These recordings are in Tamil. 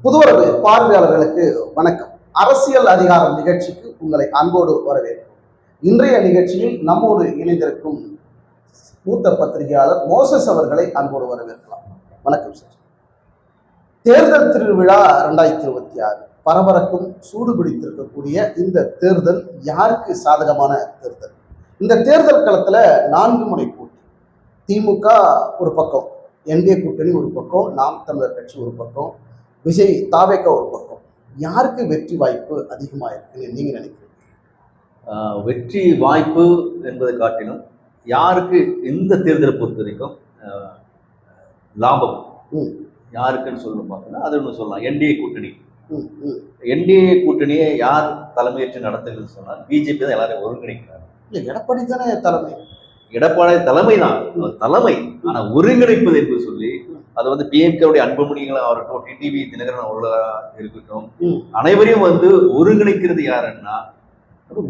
புதுவரவு பார்வையாளர்களுக்கு வணக்கம். அரசியல் அதிகாரம் நிகழ்ச்சிக்கு உங்களை அன்போடு வரவேற்கிறோம். இன்றைய நிகழ்ச்சியில் நம்மோடு இணைந்திருக்கும் மூத்த பத்திரிகையாளர் மோசஸ் அவர்களை அன்போடு வரவேற்கலாம். வணக்கம் சார். தேர்தல் திருவிழா 2026 பரபரக்கும் சூடு பிடித்திருக்கக்கூடிய இந்த தேர்தல் யாருக்கு சாதகமான தேர்தல்? இந்த தேர்தல் களத்துல 4 முனை போட்டி. திமுக ஒரு பக்கம், என்டிஏ கூட்டணி ஒரு பக்கம், நாம் தமிழர் கட்சி ஒரு பக்கம், விஜய் தாவேக ஒரு பக்கம். யாருக்கு வெற்றி வாய்ப்பு அதிகமாக இருக்குன்னு நீங்க நினைக்கிறீங்க? வெற்றி வாய்ப்பு என்பதை காட்டிலும் யாருக்கு இந்த தேர்தலை பொறுத்த வரைக்கும் லாபம் யாருக்குன்னு சொல்லணும் பார்த்தீங்கன்னா அது ஒன்று சொல்லலாம். என்டிஏ கூட்டணி. என்டிஏ கூட்டணியை யார் தலைமையேற்று நடத்துகிறதுன்னு சொன்னால் பிஜேபி தான் எல்லாரையும் ஒருங்கிணைக்கிறார். இல்லை, எடப்பாடி தானே தலைமை. எடப்பாடி தலைமை தான் தலைமை. ஆனால் ஒருங்கிணைப்பது என்று சொல்லி அது வந்து பிஎம்கேவுடைய அன்புமணிகளும் அவர்கிட்ட டிடிவி தினகரன் அவர்களாக இருக்கட்டும், அனைவரையும் வந்து ஒருங்கிணைக்கிறது யாருன்னா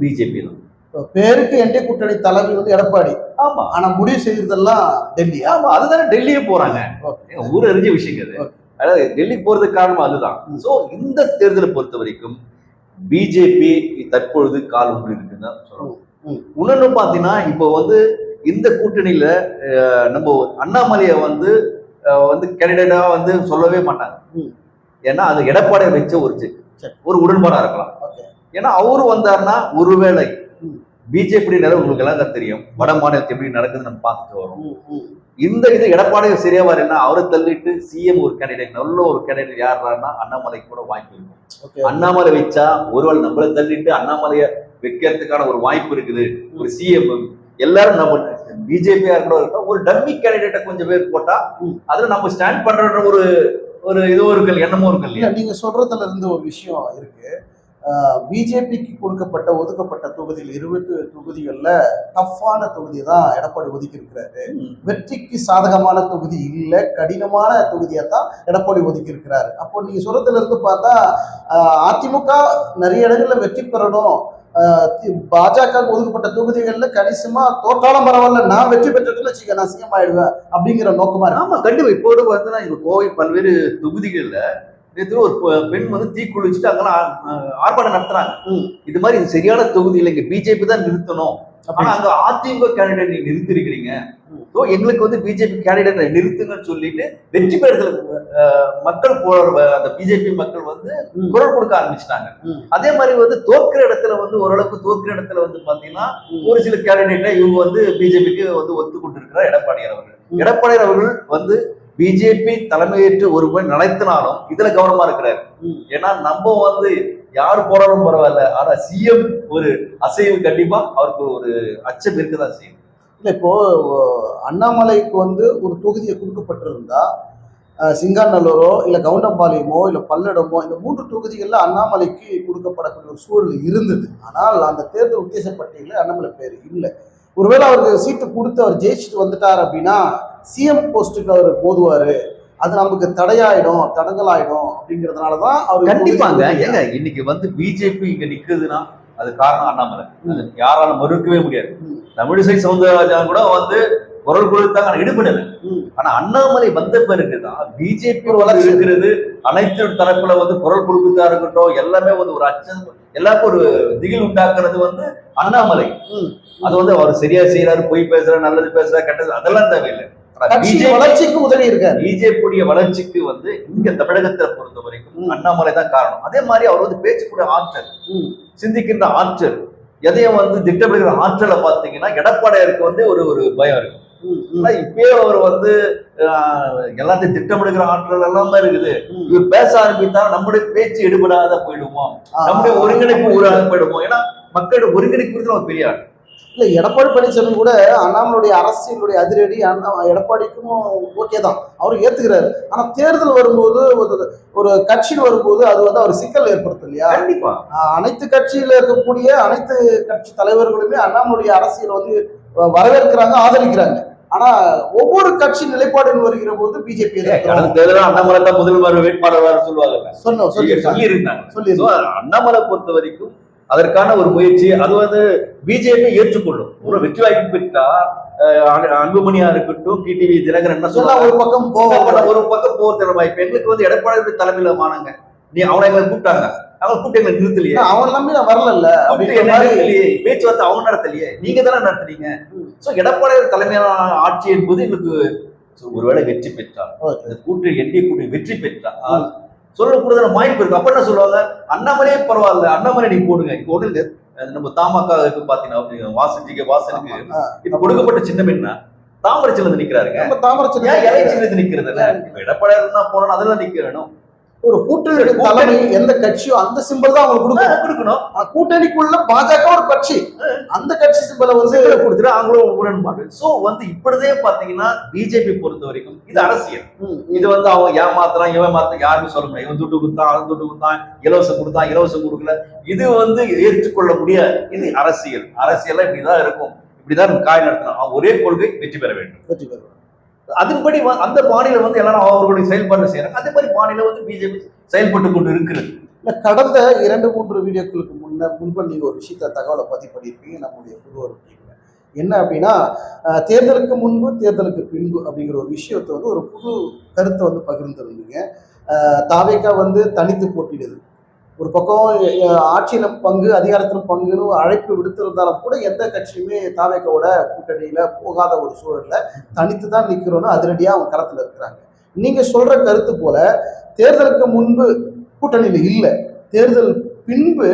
பிஜேபி தான். பேருக்கு என்டிஏ கூட்டணி தலைமை வந்து எடப்பாடி. ஆமா, ஆனா முடிவு செய்யறதெல்லாம் டெல்லி. ஆமா, அதுதானே டெல்லியே போறாங்க. ஊர் அறிஞ்ச விஷயம் அது. அதாவது டெல்லி போறதுக்கு காரணம் அதுதான். சோ இந்த தேர்தலை பொறுத்த வரைக்கும் பிஜேபி தற்பொழுது கால் ஒன்று இருக்குன்னு தான் சொல்லணும். இன்னொன்னு பாத்தீங்கன்னா இப்போ வந்து இந்த கூட்டணியில நம்ம அண்ணாமலையை வந்து கேண்டிடேட்டா வந்து சொல்லவே மாட்டாங்க. ஏன்னா அது எடப்பாடியை வச்ச ஒரு உடன்பாடா இருக்கலாம். ஏன்னா அவரு வந்தாருன்னா ஒருவேளை பிஜேபி நிலை உங்களுக்கு எல்லாம் தெரியும், வட மாநிலத்தில் எப்படி நடக்குதுன்னு நம்ம பார்த்துட்டு வரோம். இந்த இது எடப்பாடியை சரியா வரேன்னா அவரை தள்ளிட்டு சிஎம் ஒரு கேண்டிடேட், நல்ல ஒரு கேண்டிடேட் யாருன்னா அண்ணாமலை கூட வாய்ப்பு இருக்கும். அண்ணாமலை வச்சா ஒருவேளை நம்மளை தள்ளிட்டு அண்ணாமலைய வைக்கிறதுக்கான ஒரு வாய்ப்பு இருக்குது. ஒரு சிஎம் எல்லாரும் நம்ம பிஜேபியா இருக்கணும், ஒரு டம்மி கேண்டிடேட்டை கொஞ்சம் பேர் போட்டா அதுல நம்ம ஸ்டாண்ட் பண்ற ஒரு இதுவும் இருக்கு, எண்ணமும் இருக்கு இல்லையா? நீங்க சொல்றதுல இருந்து ஒரு விஷயம் இருக்கு. பிஜேபிக்கு கொடுக்கப்பட்ட ஒதுக்கப்பட்ட தொகுதியில் 20 தொகுதிகளில் டஃப்பான தொகுதி தான் எடப்பாடி ஒதுக்கி இருக்கிறாரு. வெற்றிக்கு சாதகமான தொகுதி இல்லை, கடினமான தொகுதியை தான் எடப்பாடி ஒதுக்கி இருக்கிறாரு. அப்போ நீங்க சொல்றதுல இருந்து பார்த்தா அதிமுக நிறைய இடங்கள்ல வெற்றி பெறணும், பாஜக ஒதுக்கப்பட்ட தொகுதிகளில் கணிசமா தோற்றாலும் பரவாயில்ல, நான் வெற்றி பெற்றதுல வச்சுக்க நான் சிஎம் ஆயிடுவேன் அப்படிங்கிற நோக்கமா இருக்கு. ஆமா, கண்டிப்பா. இப்போது பார்த்தீங்கன்னா இந்த கோவை பல்வேறு தொகுதிகள்ல ஒரு பெண் வந்து தீ குளிச்சுட்டு அங்கெல்லாம் ஆர்ப்பாட்டம் நடத்துறாங்க. இது மாதிரி இது சரியான தொகுதி இல்லைங்க, பிஜேபி தான் நிறுத்தணும். ஆனா அங்க அதிமுக கேண்டிடேட் நீங்க நிறுத்திருக்கிறீங்க, எங்களுக்கு வந்து பிஜேபி கேண்டிடேட் நிறுத்துங்கன்னு சொல்லிட்டு வெற்றி பெறதுல மக்கள் அந்த பிஜேபி மக்கள் வந்து குரல் கொடுக்க ஆரம்பிச்சிட்டாங்க. அதே மாதிரி வந்து தோற்கிற இடத்துல வந்து ஓரளவுக்கு தோற்கிற இடத்துல வந்து பாத்தீங்கன்னா ஒரு சில கேண்டிடேட்டை இவங்க வந்து பிஜேபிக்கு வந்து ஒத்துக்கொண்டு இருக்கிற எடப்பாடியார் அவர்கள் வந்து பிஜேபி தலைமையேற்று ஒருவர் நடத்தினாலும் இதுல கவனமா இருக்கிறாரு. ஏன்னா நம்ம வந்து யாரு போறாலும் பரவாயில்ல, ஆனா சிஎம் ஒரு அசைவு கண்டிப்பா அவருக்கு ஒரு அச்சம் இருக்குதான் செய்யும். இல்லை, இப்போ அண்ணாமலைக்கு வந்து ஒரு தொகுதியை கொடுக்கப்பட்டிருந்தா சிங்காநல்லூரோ இல்லை கவுண்டம்பாளையமோ இல்லை பல்லடமோ இந்த 3 தொகுதிகளில் அண்ணாமலைக்கு கொடுக்கப்படக்கூடிய ஒரு சூழல் இருந்தது. ஆனால் அந்த தேர்தல் உத்தேச பட்டியலில் அண்ணாமலை பேர் இல்லை. ஒருவேளை அவருக்கு சீட்டு கொடுத்து அவர் ஜெயிச்சுட்டு வந்துட்டார் அப்படின்னா சிஎம் போஸ்ட்டுக்கு அவர் போதுவாரு, அது நமக்கு தடங்கலாயிடும் அப்படிங்கிறதுனாலதான் அவர் கண்டிப்பாங்க. ஏங்க இன்னைக்கு வந்து பிஜேபி இங்க நிக்குதுன்னா அது காரணம் அண்ணாமலை, யாராலும் மறுக்கவே முடியாது. தமிழிசை சவுந்தரராஜன் கூட வந்து குரல் கொடுத்தாங்க, ஈடுபடல. ஆனா அண்ணாமலை வந்த பிறகுதான் பிஜேபி வளர்ச்சி இருக்கிறது. அனைத்து தரப்புல வந்து குரல் கொடுக்கறதா இருக்கட்டும், எல்லாமே வந்து ஒரு அச்சம், எல்லாருக்கும் ஒரு திகில் உண்டாக்குறது வந்து அண்ணாமலை. அது வந்து அவர் சரியா செய்யறாரு, பொய் பேசுறாரு, நல்லது பேசுறாரு, கெட்டது அதெல்லாம் தேவையில்லை. வளர்ச்சிக்கு உதவி இருக்காரு. பிஜேபி வளர்ச்சிக்கு வந்து இங்க தமிழகத்தை பொறுத்த வரைக்கும் அண்ணாமலை தான் காரணம். அதே மாதிரி அவர் வந்து பேசக்கூடிய ஆற்றல், சிந்திக்கின்ற ஆற்றல், எதையும் வந்து திட்டமிடுகிற ஆற்றலை பார்த்தீங்கன்னா எடப்பாடியாருக்கு வந்து ஒரு பயம் இருக்கு. இப்பயே அவர் வந்து எல்லாத்தையும் திட்டமிடுகிற ஆற்றல் எல்லாம் தான் இருக்குது. இவர் பேச ஆரம்பித்தா நம்முடைய பேச்சு எடுபடாத போயிடுவோம், நம்முடைய ஒருங்கிணைப்பு ஊராக போயிடுவோம். ஏன்னா மக்களோட ஒருங்கிணைப்பு ஒரு பெரிய ஆள் இல்லை. எடப்பாடி பழனிசாமி கூட அண்ணாமலுடைய அரசியலுடைய அதிரடி எடப்பாடிக்கும் ஓகே தான், அவரு ஏத்துக்கிறாரு. ஆனா தேர்தல் வரும்போது ஒரு கட்சியில் வரும்போது அது வந்து அவர் சிக்கல் ஏற்படுத்தும் இல்லையா? கண்டிப்பா அனைத்து கட்சியில இருக்கக்கூடிய அனைத்து கட்சி தலைவர்களுமே அண்ணாமலுடைய அரசியல் வந்து வரவேற்கிறாங்க, ஆதரிக்கிறாங்க. ஆனா ஒவ்வொரு கட்சி நிலைப்பாடுன்னு வருகிற போது பிஜேபி அண்ணாமலை தான் முதல்வர் வேட்பாளர் சொல்லுவாங்க, சொல்லி அண்ணாமலை பொறுத்த வரைக்கும் அதற்கான ஒரு முயற்சி அது வந்து பிஜேபி ஏற்றுக்கொள்ளும். ஒரு வெற்றி வாய்ப்பு பெற்றா அன்புமணியா இருக்கட்டும், டிடிவி தினகரன் என்ன இதெல்லாம் சொல்றாங்க, ஒரு பக்கம் ஒரு பக்கம் போகிற வாய்ப்பு எங்களுக்கு வந்து எடப்பாடி தலைமையில மானாங்க. நீ அவனை எங்களை கூப்பிட்டாங்க, அவங்க கூப்பிட்டு எங்களை நிறுத்தலையே, அவன் நம்பி நான் வரல அப்படின்ற என்ன மாதிரி நிறுத்தலையே, பேச்சுவார்த்தை அவங்க நடத்தலையே, நீங்க தானே நடத்துறீங்க. சோ எடப்பாடி தலைமையிலான ஆட்சி என்பது எங்களுக்கு ஒருவேளை வெற்றி பெற்றால், இந்த கூட்டணி என்டிஏ கூட்டணி வெற்றி பெற்றால் சொல்லக்கூடாத வாய்ப்பு இருக்கு. அப்ப என்ன சொல்லுவாங்க, அண்ணாமலையே பரவாயில்ல, அண்ணாமலை நீ போடுங்க. இப்போ ஒண்ணு நம்ம தமாக பாத்தீங்கன்னா வாசனுக்கு இப்ப கொடுக்கப்பட்ட சின்னம் என்ன, தாமரை சின்னது நிக்கிறாருங்க. இலை சின்னது நிக்கிறது எடப்பாடியார் தான் போறோம், அதெல்லாம் நிக்க வேணும். ஒரு கூட்டணி தலைமை எந்த கட்சியோ அந்த சிம்பல் தான் அவங்களுக்கு கொடுக்கணும். கூட்டணிக்குள்ள பாஜக ஒரு கட்சி, அந்த கட்சி சிம்பலை வந்து கொடுத்துட்டு அவங்களும் உடன்பாடு. சோ வந்து இப்படிதே பாத்தீங்கன்னா பிஜேபி பொறுத்த வரைக்கும் இது அரசியல். இது வந்து அவங்க ஏமாத்துறான் இவன் மாத்த யாருமே சொல்ல முடியாது. இவன் துட்டு கொடுத்தான், அவன் துட்டு கொடுத்தான், இலவசம் கொடுத்தான், இலவசம் கொடுக்கல, இது வந்து ஏற்றுக்கொள்ள முடியாது. இது அரசியல். அரசியல்ல இப்படிதான் இருக்கும், இப்படிதான் காய் நடத்தணும். ஒரே கொள்கை, வெற்றி பெற வேண்டும், வெற்றி பெறுவார். அதன்படி அந்த பாணியில வந்து எல்லாரும் அவர்களுடைய செயல்பாடு செய்யறாங்க. அதே மாதிரி பாணியில வந்து பிஜேபி செயல்பட்டு கொண்டு இருக்கிறது. கடந்த 2-3 வீடியோக்களுக்கு முன்பு நீங்க ஒரு விஷயத்த தகவலை பதிவு பண்ணியிருப்பீங்க நம்முடைய புதுவர் டீம்ல. என்ன அப்படின்னா, தேர்தலுக்கு முன்பு தேர்தலுக்கு பின்பு அப்படிங்கிற ஒரு விஷயத்தை வந்து ஒரு புது கருத்தை வந்து பகிர்ந்திருந்தீங்க. தாவேகா வந்து தனித்து போட்டிடுது, ஒரு பக்கம் ஆட்சியில பங்கு அதிகாரத்திலும் பங்குன்னு அழைப்பு விடுத்திருந்தாலும் கூட எந்த கட்சியுமே தாவேகாவோட கூட்டணியில போகாத ஒரு சூழல்ல தனித்து தான் நிக்கிறோன்னு அதிரடியா அவங்க களத்துல இருக்கிறாங்க. நீங்க சொல்ற கருத்து போல தேர்தலுக்கு முன்பு கூட்டணியில இல்லை, தேர்தல் பின்பு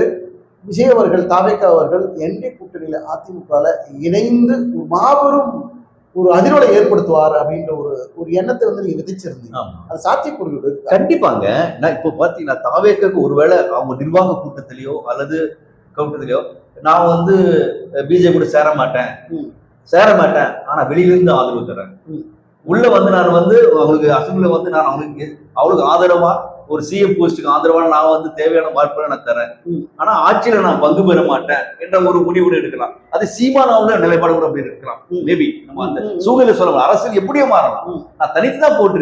விஜய் அவர்கள் தாவேகா அவர்கள் என்டிஏ கூட்டணியில அதிமுகல இணைந்து மாபெரும் ஒரு அதிர்வலை ஏற்படுத்துவார் அப்படின்ற ஒரு எண்ணத்தை வந்து நீங்க விதிச்சிருந்தீங்க. அது சாத்தியக்கூறுகள் கண்டிப்பாங்க. நான் இப்போ பாத்தீங்கன்னா தாவேக்காக்கு ஒருவேளை அவங்க நிர்வாக கூட்டத்திலேயோ அல்லது கூட்டத்திலேயோ நான் வந்து பிஜேபி கூட சேர மாட்டேன், ஆனா வெளியிலிருந்து ஆதரவு தரேன், உள்ள வந்து நான் வந்து அவங்களுக்கு அசம்பிளில வந்து நான் அவங்களுக்கு ஆதரவா ஒரு சிஎம் போஸ்டுக்கு ஆதரவா நான் வந்து தேவையான வாய்ப்புகளை நான் தரேன், ஆனா ஆட்சியில நான் பங்கு பெற மாட்டேன் என்ற ஒரு முடிவு எடுக்கலாம். அது சீமானாவுல நிலைப்பாடு கூட அப்படி இருக்கலாம். மேபி நம்ம அந்த சூழ்நிலை சொல்லலாம். அரசியல் எப்படியோ மாறலாம். நான் தனித்து தான் போட்டி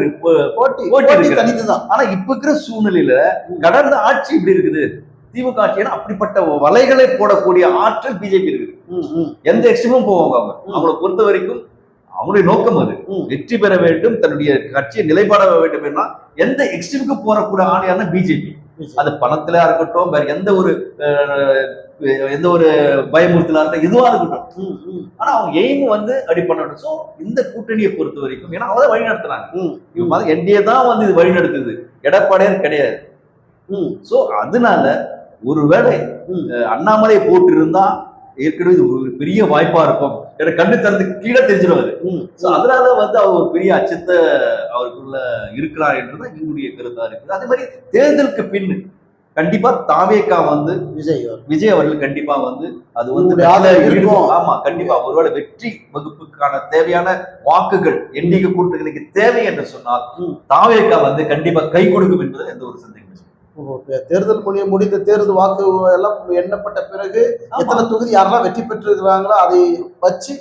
தனித்துதான். ஆனா இப்ப இருக்கிற சூழ்நிலையில கடந்த ஆட்சி இப்படி இருக்குது, திமுக ஆட்சி அப்படிப்பட்ட வலைகளை போடக்கூடிய ஆற்றல் பிஜேபி இருக்குது. எந்த எக்ஸ்ட்ரீமும் போவாங்க. அவங்களை பொறுத்த வரைக்கும் அவங்களுடைய நோக்கம் அது வெற்றி பெற வேண்டும், தன்னுடைய கட்சியை நிலைப்பாட வேண்டும். என்ன எந்த எக்ஸ்ட்ரீமுக்கு போறக்கூடிய ஆணையான பிஜேபி. அது பணத்திலா இருக்கட்டும், வேற எந்த ஒரு பயமுறுத்தலா இருக்கட்டும், எதுவா இருக்கட்டும், ஆனா அவங்க எய்ம் வந்து அப்படி பண்ணணும். சோ இந்த கூட்டணியை பொறுத்த வரைக்கும் ஏன்னா அவங்க வழி நடத்துறாங்க. என்டிஏ தான் வந்து இது வழி நடத்துது, எடப்பாடியார் கிடையாது. சோ அதனால ஒருவேளை அண்ணாமலை போட்டு இருந்தா ஏற்கனவே இது ஒரு பெரிய வாய்ப்பா இருக்கும், கண்டு தரத்துக்கு கீழே தெரிஞ்சிருவாரு. அதனால வந்து அவர் ஒரு பெரிய அச்சத்தை அவருக்குள்ள இருக்கிறார் என்றுதான் எங்களுடைய கருத்தா இருக்குது. அதே மாதிரி தேர்தலுக்கு பின் கண்டிப்பா தாவேகா வந்து விஜய் அவர்கள் கண்டிப்பா வந்து அது வந்து ஆமா கண்டிப்பா ஒருவேளை வெற்றி வகுப்புக்கான தேவையான வாக்குகள் எண்ணிக்கை கூட்டணிக்கு தேவை என்று சொன்னால் தாவேகா வந்து கண்டிப்பா கை கொடுக்கும் என்பது எந்த ஒரு சந்தேகம். தேர்தல் முடிந்த தேர்தல் வாக்கு எல்லாம் எண்ணப்பட்ட பிறகு எத்தனை தொகுதி யாரெல்லாம் வெற்றி பெற்றிருக்கிறாங்களோ அதை வச்சு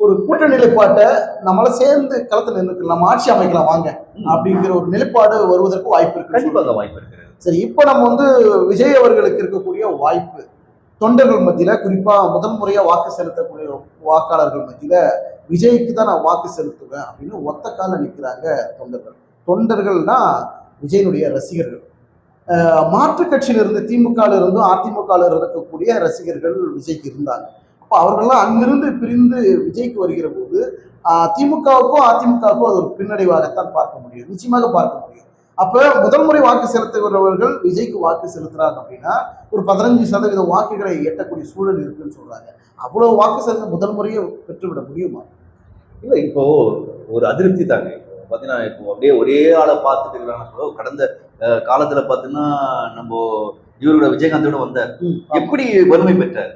ஒரு கூட்ட நிலைப்பாட்டை நம்மள சேர்ந்து களத்தில் நின்று நம்ம ஆட்சி அமைக்கலாம் வாங்க அப்படிங்கிற ஒரு நிலைப்பாடு வருவதற்கு வாய்ப்பு இருக்கு. கண்டிப்பாக வாய்ப்பு இருக்கு. சரி, இப்போ நம்ம வந்து விஜய் அவர்களுக்கு இருக்கக்கூடிய வாய்ப்பு தொண்டர்கள் மத்தியில, குறிப்பா முதல் முறையா வாக்கு செலுத்தக்கூடிய வாக்காளர்கள் மத்தியில விஜய்க்கு தான் நான் வாக்கு செலுத்துவேன் அப்படின்னு ஒத்த கால நிற்கிறாங்க தொண்டர்கள்னா விஜயனுடைய ரசிகர்கள். மாற்று கட்சியிலிருந்து திமுக இருந்தும் அதிமுக இருக்கக்கூடிய ரசிகர்கள் விஜய்க்கு இருந்தாங்க. அப்போ அவர்கள்லாம் அங்கிருந்து பிரிந்து விஜய்க்கு வருகிற போது திமுகவுக்கும் அதிமுகவுக்கும் அது ஒரு பின்னடைவாகத்தான் பார்க்க முடியும், நிச்சயமாக பார்க்க முடியும். அப்ப முதல் முறை வாக்கு செலுத்துகிறவர்கள் விஜய்க்கு வாக்கு செலுத்துறாங்க அப்படின்னா ஒரு 15% வாக்குகளை எட்டக்கூடிய சூழல் இருக்குன்னு சொல்றாங்க. அவ்வளவு வாக்கு செலுத்த முதல் முறையை பெற்றுவிட முடியுமா? இல்லை, இப்போ ஒரு அதிருப்தி தாங்க. பார்த்தீங்கன்னா இப்போ அப்படியே ஒரே ஆளை பார்த்துட்டு இருக்கிறாங்க. கடந்த காலத்துல பார்த்தீங்கன்னா நம்ம இவரோட விஜயகாந்தோட வந்தார், எப்படி வறுமை பெற்றார்,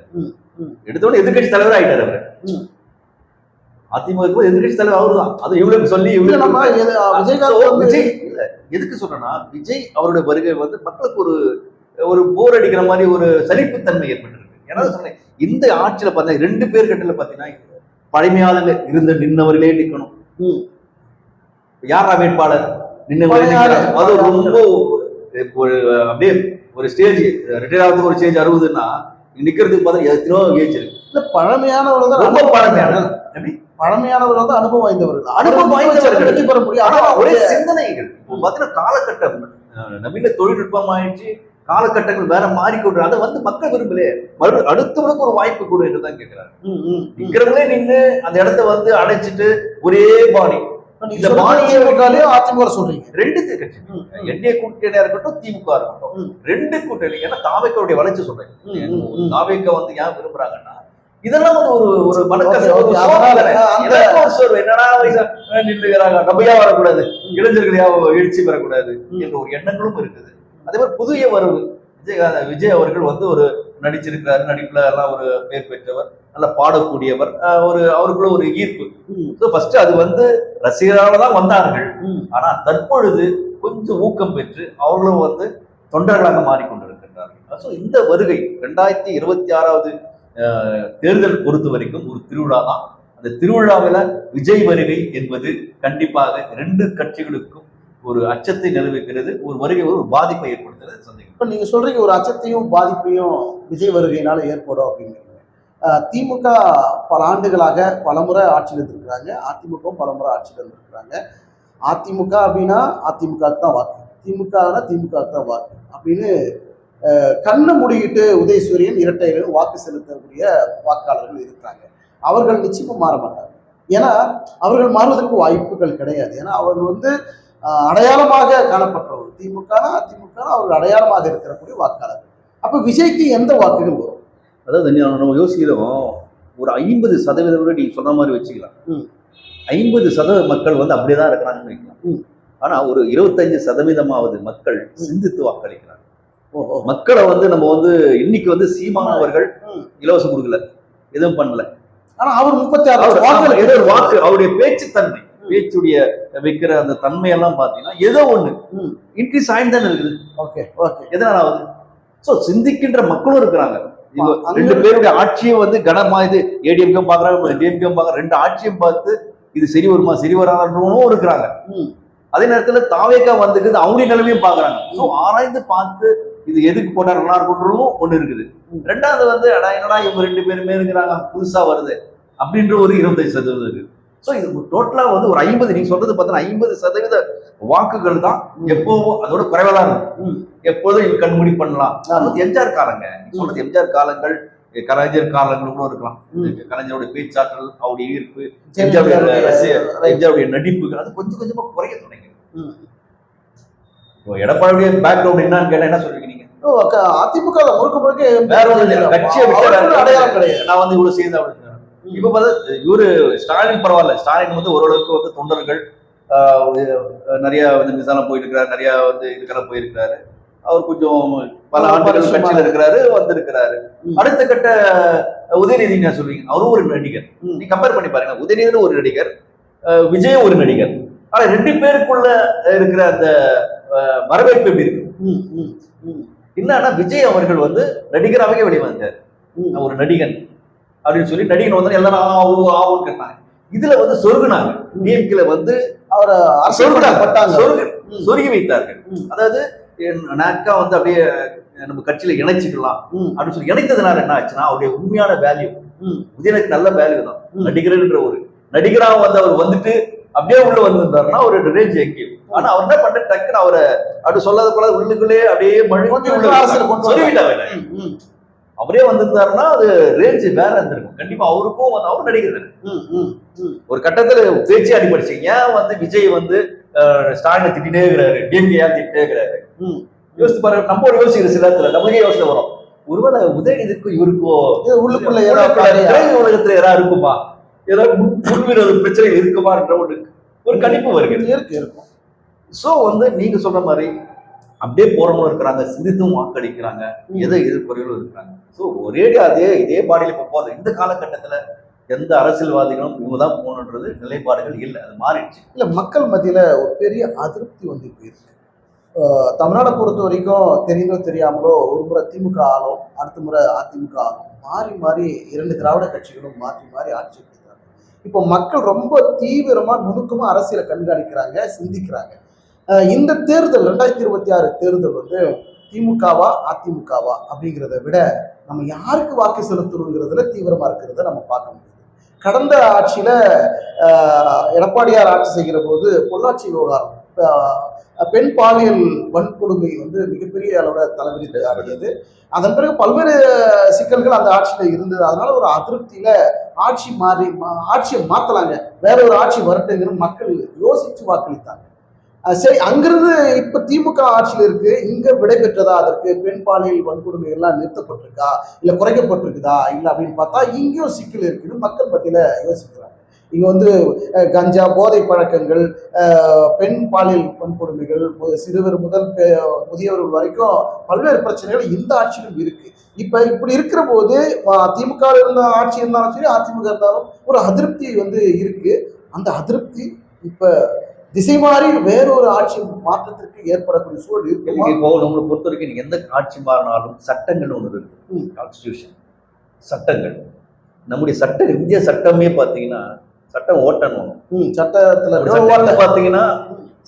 எடுத்தோட எதிர்கட்சி தலைவர் ஆயிட்டார். அவர் அதிமுக எதிர்கட்சி தலைவர் அவரு தான். அது இவ்வளவு சொல்லி விஜய் இல்ல எதுக்கு சொல்றேன்னா, விஜய் அவருடைய வருகை வந்து மக்களுக்கு ஒரு போர் அடிக்கிற மாதிரி ஒரு சலிப்புத்தன்மை ஏற்பட்டிருக்கு. ஏன்னா சொன்னேன், இந்த ஆட்சியில பார்த்தா 2 பேர் கட்டில பார்த்தீங்கன்னா பழமையாக நின்னவர்களே நிற்கணும். யாரா வேட்பாளர் நின்னவர்களே அது ரொம்ப அப்படியே ஒரு ஸ்டேஜ் ரிட்டையர் ஆகிறதுக்கு ஒரு ஸ்டேஜ் 60ன்னா நிக்கிறதுக்கு பார்த்தா எத்தனையோ ஏஜ் இருக்கு. பழமையானவர்கள் ரொம்ப பழமையான பழமையானவர்கள் தான் அனுபவம் வாய்ந்தவர்கள். அனுபவம் வாய்ந்தவர்கள் வெற்றி பெற முடியும். ஆனா ஒரே சிந்தனைகள். இப்போ பாத்தீங்கன்னா காலகட்டம் நவீன தொழில்நுட்பம் ஆயிடுச்சு, காலகட்டங்கள் வேற மாறிக்கொண்டு அதை வந்து மக்கள் விரும்பலையே, அடுத்தவனுக்கு ஒரு வாய்ப்பு கொடு என்றுதான் கேட்கிறாங்க. நிக்கிறவங்களே நின்று அந்த இடத்த வந்து அடைச்சிட்டு ஒரே பாணி. இந்த பாணியே அதிமுக சொல்றீங்க, ரெண்டு கட்சி என்டிஏ கூட்டணியா இருக்கட்டும், திமுக இருக்கட்டும், ரெண்டு கூட்டணி. ஏன்னா தாவேக்காவுடைய வளர்ச்சி சொல்றேன். தாவேக்கா வந்து ஏன் விரும்புறாங்கன்னா இதெல்லாம் வந்து ஒரு மனக்கசோர்வு, என்னடா நின்றுகிறாங்க, நம்பையா வரக்கூடாது, இளைஞர்களையா எழுச்சி பெறக்கூடாது என்ற ஒரு எண்ணங்களும் இருக்குது. அதே மாதிரி புதிய வரவு விஜய் அவர்கள் வந்து ஒரு நடிச்சிருக்கிறாரு, நடிப்புல எல்லாம் ஒரு பேர் பெற்றவர், நல்லா பாடக்கூடியவர், அவருக்குள்ள ஒரு ஈர்ப்பு. ஃபர்ஸ்ட் அது வந்து ரசிகரால தான் வந்தார்கள். ஆனா தற்பொழுது கொஞ்சம் ஊக்கம் பெற்று அவர்களும் வந்து தொண்டர்களாக மாறிக்கொண்டிருக்கின்றார்கள். ஸோ இந்த வருகை 2026 தேர்தல் பொறுத்த வரைக்கும் ஒரு திருவிழா தான். அந்த திருவிழாவில் விஜய் வருகை என்பது கண்டிப்பாக இரண்டு கட்சிகளுக்கும் ஒரு அச்சத்தை நிலவுகிறது, ஒரு வருகை ஒரு பாதிப்பை ஏற்படுத்துறது சந்தேகம். இப்ப நீங்க சொல்றீங்க ஒரு அச்சத்தையும் பாதிப்பையும் விஜய் வருகையினால ஏற்படும் அப்படிங்கிறீங்க. திமுக பல ஆண்டுகளாக பலமுறை ஆட்சியில் இருந்திருக்கிறாங்க, அதிமுகவும் பலமுறை ஆட்சியில் இருந்திருக்கிறாங்க. அதிமுக அப்படின்னா அதிமுகவுக்கு தான் வாக்கு, திமுகனா திமுகவுக்கு தான் வாக்கு அப்படின்னு கண்ணை மூடிக்கிட்டு உதயசூரியன் இரட்டையிலும் வாக்கு செலுத்தக்கூடிய வாக்காளர்கள் இருக்கிறாங்க. அவர்கள் நிச்சயமா மாற மாட்டாங்க. ஏன்னா அவர்கள் மாறுவதற்கு வாய்ப்புகள் கிடையாது. ஏன்னா அவர்கள் வந்து அடையாளமாக காணப்பட்டவர்கள். திமுகனா அதிமுகனா அவர்கள் அடையாளமாக இருக்கக்கூடிய வாக்காளர்கள். அப்ப விஜய்க்கு எந்த வாக்குகள் வரும்? அதாவது நம்ம யோசிக்கிறோம், ஒரு 50% நீங்க சொன்ன மாதிரி வச்சுக்கலாம். 50% மக்கள் வந்து அப்படியேதான் இருக்கிறாங்கன்னு வைக்கலாம். ஆனா ஒரு 25% மக்கள் சிந்தித்து வாக்களிக்கிறாங்க. மக்களை வந்து நம்ம வந்து இன்னைக்கு வந்து சீமானவர்கள் இலவசம் கொடுக்கல, எதுவும் பண்ணல. ஆனா அவர் 36 வாக்கு, அவருடைய பேச்சு தன்மை, பேச்சுடைய வைக்கிற அந்த தன்மையெல்லாம் பாத்தீங்கன்னா ஏதோ ஒண்ணு இன்க்ரீஸ் ஆயிட்டு தானே இருக்குது. ஓகே ஓகே, எதனால ஆகுது? சோ சிந்திக்கின்ற மக்களும் இருக்கிறாங்க. ரெண்டு பேருடைய ஆட்சியும் வந்து கனமா, இது ஏடிஎம்கே பாக்குறாங்க, டிஎம்கே பாக்குறாங்க, ரெண்டு ஆட்சியும் பார்த்து இது சரி வருமா சரி வராதுன்னு இருக்கிறாங்க. அதே நேரத்துல தாவேக்கா வந்துக்குது, அவங்களுடைய நிலைமையும் பாக்குறாங்க. ஸோ ஆராய்ந்து பார்த்து இது எதுக்கு போட்டா நல்லா இருக்குன்றதும் ஒண்ணு இருக்குது. ரெண்டாவது வந்து என்னடா இவங்க ரெண்டு பேருமே இருக்கிறாங்க, புதுசா வருது அப்படின்ற ஒரு 25% இருக்கு. ஸோ இது டோட்டலா வந்து ஒரு 50, நீங்க சொல்றது பார்த்தீங்கன்னா 50% வாக்குகள் தான் எப்போவும் அதோட குறைவா தான் இருக்கும். எப்போதும் இது கண்மூடி பண்ணலாம். எம்ஜிஆர் காலங்க, சொல்றது எம்ஜிஆர் காலங்கள், கலைஞர் காலங்கள் கூட இருக்கலாம். கலைஞருடைய பேச்சாற்றல், அவருடைய ஈர்ப்பு, எம்ஜிஆருடைய நடிப்புகள் அது கொஞ்சம் கொஞ்சமா குறைய தொடங்கி. எடப்பாடியுடைய பேக்ரவுண்ட் என்னன்னு கேட்டா என்ன சொல்றீங்க நீங்க? அதிமுக முழுக்க முழுக்க வேற ஒண்ணு, கட்சியை அடையாளம் கிடையாது. நான் வந்து இவ்வளவு செய்த இப்ப பார்த்தா இவரு ஸ்டாலின் பரவாயில்ல, ஸ்டாலின் வந்து ஓரளவுக்கு வந்து தொண்டர்கள் நிறைய வந்து நிசாலம் போயிருக்கிறாரு, நிறைய வந்து இதுக்கெல்லாம் போயிருக்கிறாரு. அவர் கொஞ்சம் பல ஆண்டுகள் கட்சியில் இருக்கிறாரு, வந்திருக்கிறாரு. அடுத்த கட்ட உதயநிதி என்ன சொல்றீங்க? அவரும் ஒரு நடிகர். நீ கம்பேர் பண்ணி பாருங்க, உதயநிதி ஒரு நடிகர், விஜய் ஒரு நடிகர். ஆனா ரெண்டு பேருக்குள்ள இருக்கிற அந்த வரவேற்பு எப்படி இருக்கு? என்னன்னா விஜய் அவர்கள் வந்து நடிகராகவே வெளிவந்தார். ஒரு நடிகன் அப்படின்னு சொல்லி நடிகன் வந்து எல்லாரும் ஆவும் கேட்டாங்க. இதுல வந்து சொருகுனாங்க, டிஎம்கேல வந்து அவரை சொருகி வைத்தார்கள். அதாவது நாக்கா வந்து அப்படியே நம்ம கட்சியில இணைச்சிக்கலாம் அப்படின்னு சொல்லி இணைத்ததுனால என்ன ஆச்சுன்னா அவருடைய உண்மையான வேல்யூ, உதயனுக்கு நல்ல வேல்யூ தான். நடிகர்ன்ற ஒரு நடிகரா வந்து அவர் வந்துட்டு அப்படியே உள்ள வந்திருந்தாருன்னா ஒரு ரேஞ்ச் எங்கேயும். ஆனா அவர் என்ன பண்ற, டக்குன்னு அவரை அப்படி சொல்லாத கூட உள்ளுக்குள்ளே அப்படியே சொல்லிவிட்டாங்க. அவரே வந்திருந்தாருன்னா அது ரேஞ்ச் வேற இருந்திருக்கும். கண்டிப்பா அவருக்கும் வந்து அவர் நடிகர் ஒரு கட்டத்துல பேச்சு அடிபடிச்சு. ஏன் வந்து விஜய் வந்து ஸ்டாலினை திட்டிட்டே இருக்கிறாரு, டிஎம்கே ஏன் திட்டே இருக்கிறாரு? யோசித்து பாருங்க, நம்ம ஒரு யோசிக்கிற சில இடத்துல நமக்கே யோசனை வரும், ஒருவேளை உதயநிதிக்கும் இவருக்கோ உள்ளுக்குள்ள உலகத்துல ஏதாவது இருக்குமா, ஏதாவது முன்விரோத பிரச்சனை இருக்குமான்ற ஒரு கணிப்பு வருகிறது இருக்கும். சோ வந்து நீங்க சொல்ற மாதிரி அப்படியே போறவங்களும் இருக்கிறாங்க, சிந்தித்தும் வாக்களிக்கிறாங்க, எதை எதிர்ப்புறைகளும் இருக்கிறாங்க. ஸோ ஒரேடி இதே பாடியில் இப்போ போதும். இந்த காலகட்டத்துல எந்த அரசியல்வாதிகளும் இவங்கதான் போகணுன்றது நிலைப்பாடுகள் இல்லை, அது மாறிடுச்சு. இல்ல மக்கள் மத்தியில ஒரு பெரிய அதிருப்தி வந்து போயிருக்கு. தமிழ்நாடை பொறுத்த வரைக்கும் தெரியுதோ தெரியாமலோ ஒரு முறை திமுக ஆளும், அடுத்த முறை அதிமுக ஆளும், மாறி மாறி இரண்டு திராவிட கட்சிகளும் மாற்றி மாறி ஆட்சி பிடிக்கிறாங்க. இப்போ மக்கள் ரொம்ப தீவிரமா நுணுக்கமா அரசியலை கண்காணிக்கிறாங்க, சிந்திக்கிறாங்க. இந்த தேர்தல் 2026 தேர்தல் வந்து திமுகவா அதிமுகவா அப்படிங்கிறத விட நம்ம யாருக்கு வாக்கு செலுத்தணுங்கிறதுல தீவிரமா இருக்கிறத நம்ம பார்க்க முடியுது. கடந்த ஆட்சியில எடப்பாடியார் ஆட்சி செய்கிற போது பொள்ளாச்சி விவகாரம், பெண் பாலியல் வன்கொடுமை வந்து மிகப்பெரிய அளவுல தலைவிரித்து ஆடியது. அதன் பிறகு பல்வேறு சிக்கல்கள் அந்த ஆட்சியில இருந்தது. அதனால ஒரு அதிருப்தியில ஆட்சி ஆட்சியை மாத்தலாங்க, வேற ஒரு ஆட்சி வரட்டுங்கிற மக்கள் யோசிச்சு வாக்களித்தாங்க. சரி, அங்கிருந்து இப்ப திமுக ஆட்சியில் இருக்கு, இங்க விடை பெற்றதா? அதற்கு பெண் பாலியல் வன்கொடுமை எல்லாம் நிறுத்தப்பட்டிருக்கா, இல்ல குறைக்கப்பட்டிருக்குதா, இல்ல அப்படின்னு பார்த்தா இங்கேயும் சிக்கல் இருக்குன்னு மக்கள் மத்தியில யோசிக்கிறாங்க. இங்க வந்து கஞ்சா, போதை பழக்கங்கள், பெண் பாலியல் வன்கொடுமைகள், சிறுவர் முதல் முதியவர்கள் வரைக்கும் பல்வேறு பிரச்சனைகள் இந்த ஆட்சியிலும் இருக்கு. இப்ப இப்படி இருக்கிற போது திமுக இருந்த ஆட்சி இருந்தாலும் சரி, அதிமுக இருந்தாலும் ஒரு அதிருப்தி வந்து இருக்கு. அந்த அதிருப்தி இப்ப திசை மாறி வேறொரு ஆட்சி மாற்றத்திற்கு ஏற்படக்கூடிய சூழல் இருக்கு. இப்போ நம்மளை பொறுத்த வரைக்கும் நீங்க எந்த ஆட்சி மாறினாலும் சட்டங்கள் ஒன்று இருக்கு. கான்ஸ்டிடியூஷன், சட்டங்கள். நம்முடைய சட்டம், இந்திய சட்டமே பாத்தீங்கன்னா சட்டம் ஓட்டணும். சட்டத்துல பாத்தீங்கன்னா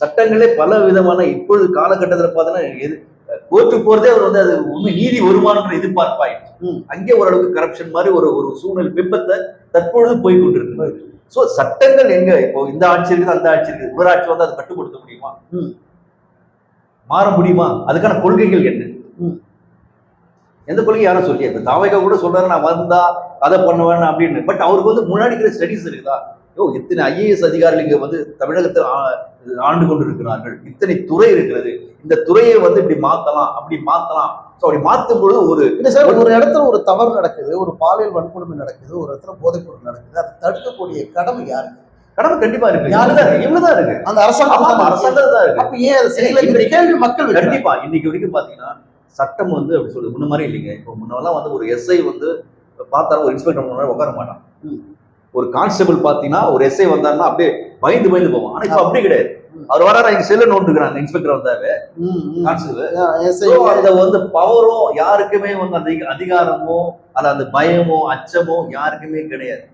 சட்டங்களே பல விதமான, இப்பொழுது காலகட்டத்தில் பாத்தீங்கன்னா கோர்ட்டு போறதே அவர் வந்து அது உண்மை நீதி வருமானன்ற எதிர்பார்ப்பாயிடுச்சு. அங்கே ஓரளவுக்கு கரப்ஷன் மாதிரி ஒரு ஒரு சூழ்நிலை பிம்பத்தை தற்பொழுது போய் கொண்டிருக்கு. சோ சட்டங்கள் எங்க, இப்போ இந்த ஆட்சி இருக்குது, அந்த ஆட்சி இருக்குது, ஒரு ஆட்சி வந்து அதை கட்டுப்படுத்த முடியுமா, மாற முடியுமா? அதுக்கான கொள்கைகள் என்ன? எந்த கொள்கை யாரும் சொல்லி, இப்ப தாவைக்கா கூட சொல்றாரு நான் வந்தா அதை பண்ணுவேன் அப்படின்னு. பட் அவருக்கு வந்து முன்னாடி இருக்கிற ஸ்டடிஸ் இருக்குதா? இத்தனை IAS அதிகாரிகள் இங்க வந்து தமிழகத்தில் ஆண்டு கொண்டு இருக்கிறார்கள், இத்தனை துறை இருக்கிறது, இந்த துறையை வந்து இப்படி மாத்தலாம், அப்படி மாத்தலாம். அப்படி மாத்தும் பொழுது ஒரு இடத்துல ஒரு தவறு நடக்குது, ஒரு பாலியல் வன்கொடுமை நடக்குது, ஒரு இடத்துல போதைப் பொருள் நடக்குது, அதை தடுக்கக்கூடிய கடமை யாருக்கு? கடமை கண்டிப்பா இருக்கு, இவ்வளவுதான் இருக்கு, அந்த அரசாங்கம் தான் இருக்கு. அப்ப ஏன் அதை செய்யல கேள்வி மக்கள் கண்டிப்பா இன்னைக்கு வரைக்கும் பாத்தீங்கன்னா சட்டம் வந்து அப்படி சொல்லுது. முன்ன மாதிரி இல்லைங்க. இப்போ முன்னெல்லாம் வந்து ஒரு SI வந்து பார்த்தாலும் ஒரு இன்ஸ்பெக்டர் முன்னாடி உட்கார மாட்டான். ஒரு கான்ஸ்டபிள் பாத்தீங்கன்னா ஒரு SI வந்தாருன்னா அப்படியே பயந்து போவோம். ஆனா இப்ப அப்படி கிடையாது. அவர் வர இங்க செல்ல நோட்டு இருக்கிறாங்க, இன்ஸ்பெக்டர் வந்தாரு கான்ஸ்டபிள். அந்த வந்து பவரும் யாருக்குமே வந்து அந்த அதிகாரமோ அல்ல அந்த பயமோ அச்சமோ யாருக்குமே கிடையாது.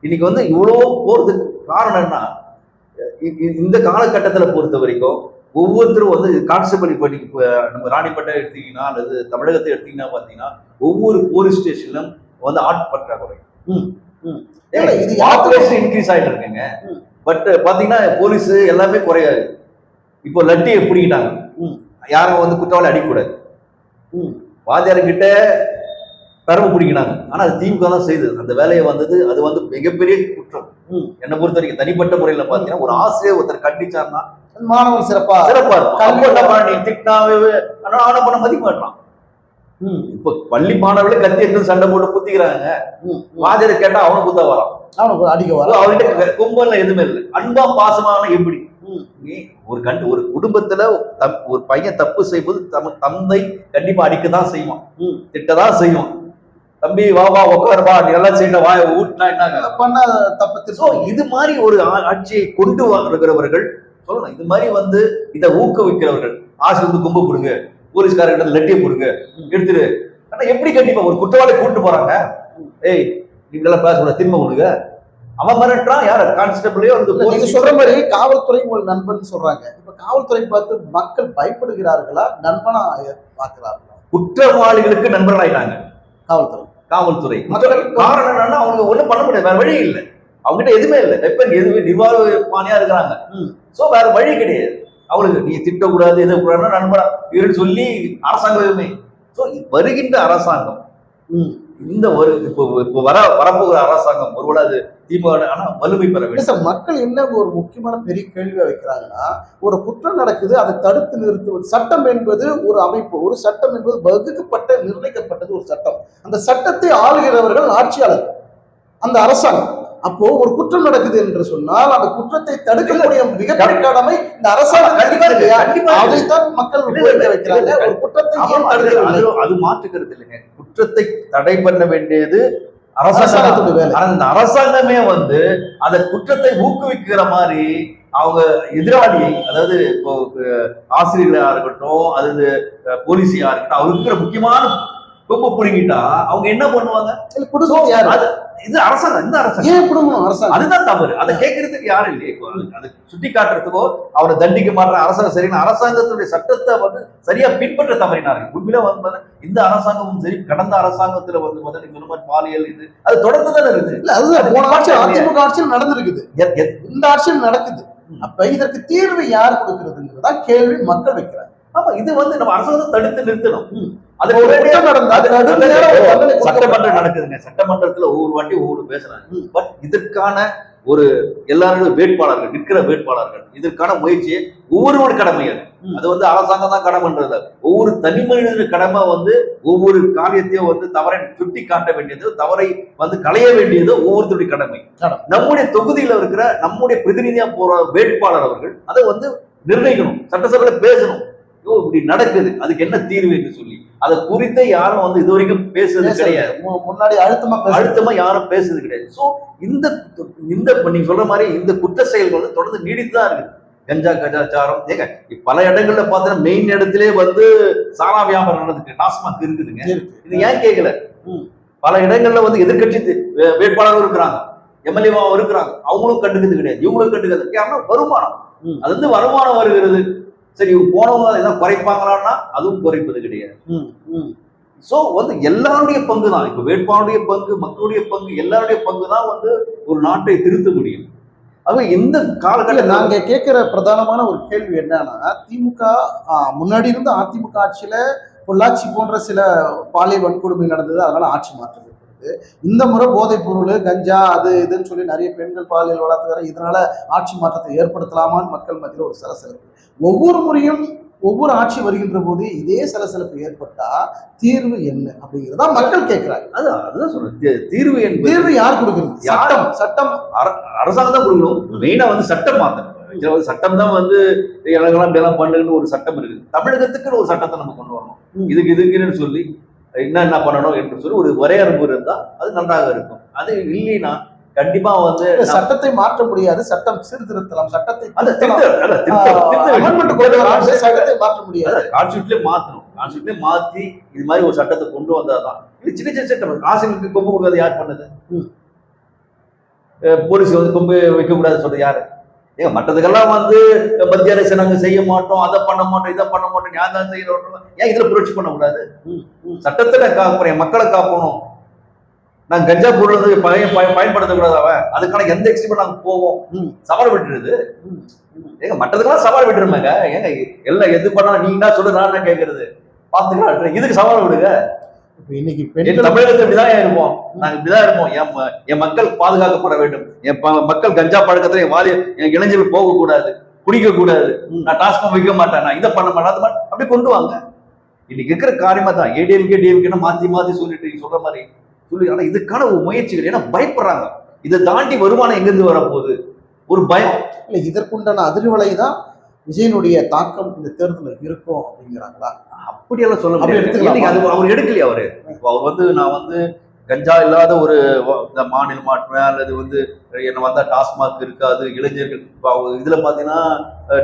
இன்னைக்கு வந்து இவ்வளவு போறதுக்கு காரணம் என்ன? இந்த காலகட்டத்துல பொறுத்த வரைக்கும் ஒவ்வொருத்தரும் வந்து கான்ஸ்டபிள், இப்ப நீங்க நம்ம ராணிப்பேட்டை எடுத்தீங்கன்னா அல்லது தமிழகத்தை எடுத்தீங்கன்னா பாத்தீங்கன்னா ஒவ்வொரு போலீஸ் ஸ்டேஷன்லும் வந்து பற்றாக்குறை, பாப்புலேஷன் இன்க்ரீஸ் ஆயிட்டு இருக்குங்க. பட் பாத்தீங்கன்னா போலீஸ் எல்லாமே குறையாது. இப்போ லட்டியை பிடிக்கிட்டாங்க, யாரும் வந்து குற்றவாளி அடிக்கூடாது. வாத்தியார்கிட்ட பெரம்பு பிடிக்கிறாங்க, ஆனா அது திமுக தான் செய்தது அந்த வேலையை வந்தது. அது வந்து மிகப்பெரிய குற்றம் என்னை பொறுத்த வரைக்கும். தனிப்பட்ட முறையில பாத்தீங்கன்னா ஒரு ஆசிரியர் ஒருத்தர் கண்டிச்சாருன்னா மாணவன் சிறப்பா இருக்கும். திட்டினாவே ஆனா பண்ண மதிக்க மாட்டான். இப்ப பள்ளி மாணவர்களே கத்தி எடுத்து சண்டை போட்டு குத்திக்கிறாங்க. வாஜரை கேட்டா அவனை குத்த வரான், அவனுக்கு அடிக்க வரான். அவர்கிட்ட கும்பல்ல எதுவுமே இல்லை. அன்பா பாசமான எப்படி ஒரு குடும்பத்துல ஒரு பையன் தப்பு செய்வது தந்தை கண்டிப்பா அடிக்கதான் செய்வான், திட்டதான் செய்வான். தம்பி வா உட்காருவா, நீ எல்லாம் செய்யணும், வாய ஊட்டினா என்ன பண்ண தப்பு. இது மாதிரி ஒரு ஆட்சியை கொண்டு வருகிறவர்கள் சொல்லணும். இது மாதிரி வந்து இதை ஊக்குவிக்கிறவர்கள் ஆசிரியர் கும்ப கொடுங்க, போலீஸ்காரர்கிட்ட லட்டியை கொடுங்க, எடுத்துரு. ஆனா எப்படி கண்டிப்பா ஒரு குற்றவாளி கூட்டு போறாங்க, ஏய் நீங்க பேச திரும்ப கொடுங்க, அவன் மிரட்டுறான். யார கான்ஸ்டபிளையோ நீங்க சொல்ற மாதிரி காவல்துறை உங்கள் நண்பன் சொல்றாங்க. இப்ப காவல்துறை பார்த்து மக்கள் பயப்படுகிறார்களா, நண்பனா பார்க்கிறார்களா? குற்றவாளிகளுக்கு நண்பர்கள் ஆயிட்டாங்க காவல்துறை. காரணம் என்னன்னா அவங்க ஒண்ணும் பண்ண முடியாது, வேற வழி இல்லை. அவங்ககிட்ட எதுவுமே இல்லை, வெப்பன் எதுவுமே நிர்வாகமானியா இருக்கிறாங்க. சோ வேற வழி கிடையாது. அவளுக்கு நீ திட்டக்கூடாது எதிர்க்கூடாதுன்னா நண்பரா இவரு சொல்லி அரசாங்கமே. சோ வருகின்ற அரசாங்கம் இந்த ஒரு இப்போ வரப்போகிற அரசாங்கம் ஒருவேளை அது திமுக ஆனா வலிமை பெற வேண்டும். மக்கள் என்ன ஒரு முக்கியமான பெரிய கேள்வியா வைக்கிறாங்கன்னா, ஒரு குற்றம் நடக்குது, அதை தடுத்து நிறுத்துவது சட்டம் என்பது ஒரு அமைப்பு, ஒரு சட்டம் என்பது வகுக்கப்பட்ட நிர்ணயிக்கப்பட்டது ஒரு சட்டம். அந்த சட்டத்தை ஆளுகிறவர்கள் ஆட்சியாளர்கள், அந்த அரசாங்கம். அப்போ ஒரு குற்றம் நடக்குது என்று சொன்னால் அந்த குற்றத்தை தடுக்கக்கூடிய மிகப்பெரிய கடமை இந்த அரசாங்கம் அதைத்தான் மக்கள் வைக்கிறாங்க. ஒரு குற்றத்தை அது மாற்றுக்கிறது இல்லைங்க. குற்றத்தை தடை பண்ண வேண்டியது அரசாங்கத்தோட வேலை. அந்த அரசாங்கமே வந்து அந்த குற்றத்தை ஊக்குவிக்கிற மாதிரி அவங்க எதிராளியை, அதாவது இப்போ ஆசிரியர்களா இருக்கட்டும், அதாவது போலீஸியா இருக்கட்டும், அவருக்கு இருக்கிற முக்கியமான கொம்பு புடுங்கிட்டா அவங்க என்ன பண்ணுவாங்க? குடும்பம் யாரு? அது இது அரசாங்கம், இந்த அரசாங்கம் ஏன் குடும்பம் அரசாங்கம்? அதுதான் தவறு. அதை கேட்கறதுக்கு யாரும் இல்லையே. அதை சுட்டி காட்டுறதுக்கோ அவரை தண்டிக்க மாற்ற அரசாங்கம் சரின்னு அரசாங்கத்துடைய சட்டத்தை வந்து சரியா பின்பற்ற தவறினார்கள். உண்மையில வந்து இந்த அரசாங்கமும் சரி, கடந்த அரசாங்கத்துல வந்து நீங்க சொன்ன மாதிரி பாலியல் இது அது தொடர்ந்து தானே இருக்குது. இல்ல அதுதான் போன ஆட்சி அதிமுக ஆட்சியில் நடந்திருக்குது, இந்த ஆட்சியில் நடக்குது. அப்ப இதற்கு தீர்வு யார் கொடுக்கிறதுங்கிறதா கேள்வி மக்கள் வைக்கிறாங்க. ஆமா, இது வந்து நம்ம அரசாங்கத்தை தடுத்து நிறுத்தணும். அது சட்டமன்றம் நடக்குதுங்க. சட்டமன்றத்துல ஒவ்வொரு வாட்டி ஒவ்வொரு பேசுறாங்க. பட் இதற்கான ஒரு எல்லாரும் வேட்பாளர்கள், நிற்கிற வேட்பாளர்கள் இதற்கான முயற்சியை ஒவ்வொரு கடமை. அது வந்து அரசாங்கம் தான் கடமைன்றது. ஒவ்வொரு தனி மனித கடமை வந்து ஒவ்வொரு காரியத்தையும் வந்து தவறை சுட்டி காட்ட வேண்டியது, தவறை வந்து களைய வேண்டியது ஒவ்வொருத்தருடைய கடமை. நம்முடைய தொகுதியில இருக்கிற நம்முடைய பிரதிநிதியா போற வேட்பாளர் அவர்கள் அதை வந்து நிர்ணயிக்கணும், சட்டசபையில பேசணும். இப்படி நடக்குது, அதுக்கு என்ன தீர்வு என்று சொல்லி அதை குறித்து யாரும் வந்து இது வரைக்கும் பேசுறது கிடையாது. முன்னாடி அழுத்தமா யாரும் பேசுறது கிடையாது. சோ இந்த நீங்க சொல்ற மாதிரி இந்த குற்ற செயல்கள் வந்து தொடர்ந்து நீடித்துதான் இருக்கு. கஞ்சா கஜாச்சாரம் ஏங்க பல இடங்கள்ல பாத்தீங்கன்னா மெயின் இடத்திலே வந்து சாரா வியாபாரம் நடந்துருக்கு, டாஸ்மாக் இருக்குதுங்க. இது ஏன் கேட்கல? பல இடங்கள்ல வந்து எதிர்கட்சி வேட்பாளர்கள் இருக்கிறாங்க, எம்எல்ஏவா இருக்கிறாங்க, அவங்களும் கண்டுக்கிறது கிடையாது, இவங்களும் கண்டுக்கிறது. ஏன்னா வருமானம், அது வந்து வருமானம் வருகிறது. சரி, போனவங்க ஏதாவது குறைப்பாங்களான்னா அதுவும் குறைப்பது கிடையாது. சோ வந்து எல்லாருடைய பங்கு தான். இப்ப வேட்பாளருடைய பங்கு, மக்களுடைய பங்கு, எல்லாருடைய பங்கு தான் வந்து ஒரு நாட்டை திருத்த முடியும். ஆக இந்த காலகட்டத்தில் நாங்க கேட்கிற பிரதானமான ஒரு கேள்வி என்னன்னா, திமுக முன்னாடி இருந்த அதிமுக ஆட்சியில பொள்ளாச்சி போன்ற சில பாலியல் வன்கொடுமை நடந்தது, அதனால ஆட்சி மாற்றம் ஏற்படுது. இந்த முறை போதைப் பொருள், கஞ்சா, அது இதுன்னு சொல்லி நிறைய பெண்கள் பாலியல் வளர்த்து இதனால ஆட்சி மாற்றத்தை ஏற்படுத்தலாமான்னு மக்கள் மத்தியில் ஒரு சலசலப்பு. ஒவ்வொரு முறையும் ஒவ்வொரு ஆட்சி வருகின்ற போது இதே சலசலப்பு ஏற்பட்டா தீர்வு என்ன அப்படிங்கிறதா மக்கள் கேட்கிறாங்க. அதுதான் சொல்றேன். தீர்வு யார் கொடுக்குறது? சட்டம் அரசாங்கம் தான் கொடுக்கணும். மெயினா வந்து சட்டம் மாத்தணும். சட்டம் தான் வந்து எனக்கெல்லாம் இப்படியெல்லாம் பண்ணுன்னு ஒரு சட்டம் இருக்குது. தமிழகத்துக்குன்னு ஒரு சட்டத்தை நம்ம கொண்டு வரணும். இதுக்குன்னு சொல்லி என்ன பண்ணணும் என்று சொல்லி ஒரு வரையறுப்பு இருந்தா அது நன்றாக இருக்கும். அது இல்லைன்னா கண்டிப்பா வந்து சட்டத்தை மாற்ற முடியாது, சட்டம் சீர்திருத்தலாம், சட்டத்தை மாற்ற முடியாது. கான்ஸ்டியூஷன்லயே மாத்தணும். கான்ஸ்டியூஷன்லயே மாத்தி இது மாதிரி ஒரு சட்டத்தை கொண்டு வந்தாதான். இது சின்ன சின்ன சட்டம். ஆசிரியர்களுக்கு கொம்பு கொடுக்காது யார் பண்ணது? போலீஸ் வந்து கொம்பு வைக்க கூடாது சொல்றது யாரு? ஏங்க மற்றதுக்கெல்லாம் வந்து மத்திய அரசு நாங்க செய்ய மாட்டோம், அதை பண்ண மாட்டோம், இதை பண்ண மாட்டோம், ஞான் தான் செய்யறோம். ஏன் இதுல புரட்சி பண்ணக்கூடாது? சட்டத்தை காப்போம், மக்களை காப்பணும். நாங்க கஞ்சா பொருள் வந்து பயன்படுத்தக்கூடாது. அவன் அதுக்கான எந்த எக்ஸ்ட்ரீம் நாங்க போவோம், சவால் விட்டுருது. ஏங்க மற்றதுக்கெல்லாம் சவால் விட்டுருமாங்க. ஏங்க எல்லாம் எது பண்ணா நீங்க என்ன சொல்றது, நான் என்ன கேட்கறது, பாத்துக்கலாம். இதுக்கு சவால் விடுங்க. இன்னைக்கு தமிழகத்துல இப்படிதான் இருப்போம், நாங்க இப்படிதான் இருப்போம். என் மக்கள் பாதுகாக்கப்பட வேண்டும், என் மக்கள் கஞ்சா பழக்கத்துல என் இளைஞர்கள் போக கூடாது, குடிக்க கூடாது, நான் டாஸ்மாக் வைக்க மாட்டேன், நான் இதை பண்ண மாட்டேன், அப்படி கொண்டு வாங்க. இன்னைக்கு இருக்கிற காரியமா தான் ஏடிஎம்கே டிஎம்கே மாத்தி சொல்லிட்டு சொல்ற மாதிரி சொல்லி. ஆனா இதுக்கான ஒரு முயற்சிகள், ஏன்னா பயப்படுறாங்க. இதை தாண்டி வருமானம் எங்கிருந்து வரப்போகுது, ஒரு பயம். இல்லை, இதற்குண்டான அதிர்வலை தான் விஜயனுடைய தாக்கம் இந்த தேர்தலில் இருக்கும் அப்படிங்கிறாங்களா? அப்படியெல்லாம் சொல்ல முடியாது. அவர் எடுக்கலையே. அவர் வந்து நான் வந்து கஞ்சா இல்லாத ஒரு மாநில மாற்றுவேன், அல்லது வந்து என்ன வந்தா டாஸ்மாக் இருக்காது, இளைஞர்கள் இதுல பாத்தீங்கன்னா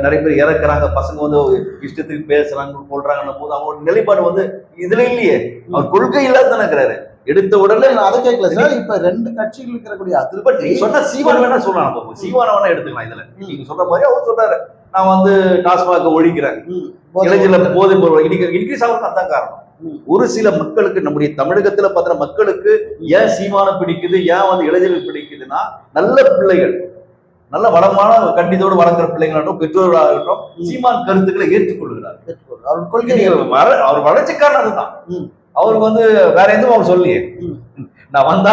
நிறைய பேர் இறக்குறாங்க, பசங்க வந்து இஷ்டத்துக்கு பேசுறாங்க சொல்றாங்கன்னும் போது அவங்களோட நிலைப்பாடு வந்து இதுல இல்லையே. அவர் கொள்கை இல்லாத தானே இருக்கிறாரு. எடுத்த உடனே நான் அதை கேட்கல சார். இப்ப ரெண்டு கட்சிகள் இருக்கக்கூடிய அதிருப்தி சொன்னா சீவான் வேணா சொல்லலாம், சீவான வேணா எடுத்துக்கலாம். இதுல நீங்க சொல்ற மாதிரி அவர் சொல்றாரு, நான் வந்து டாஸ்மாக ஒழிக்கிறேன், இளைஞர்ல போதை பொருள் இன்க்ரீஸ் ஆகும். அதான் காரணம். ஒரு சில மக்களுக்கு, நம்முடைய தமிழகத்துல பாத்தீங்கன்னா மக்களுக்கு ஏன் சீமான பிடிக்குது, ஏன் வந்து இளைஞர்கள் பிடிக்குதுன்னா, நல்ல பிள்ளைகள், நல்ல வளமான கண்டித்தோடு வளர்க்கிற பிள்ளைங்களாகட்டும், பெற்றோர்களாகட்டும் சீமான் கருத்துக்களை ஏற்றுக்கொள்கிறார். அவர் வளர்ச்சிக்காரன் அதுதான். அவருக்கு வந்து வேற எதுவும் அவர் சொல்லியே, நான் வந்தா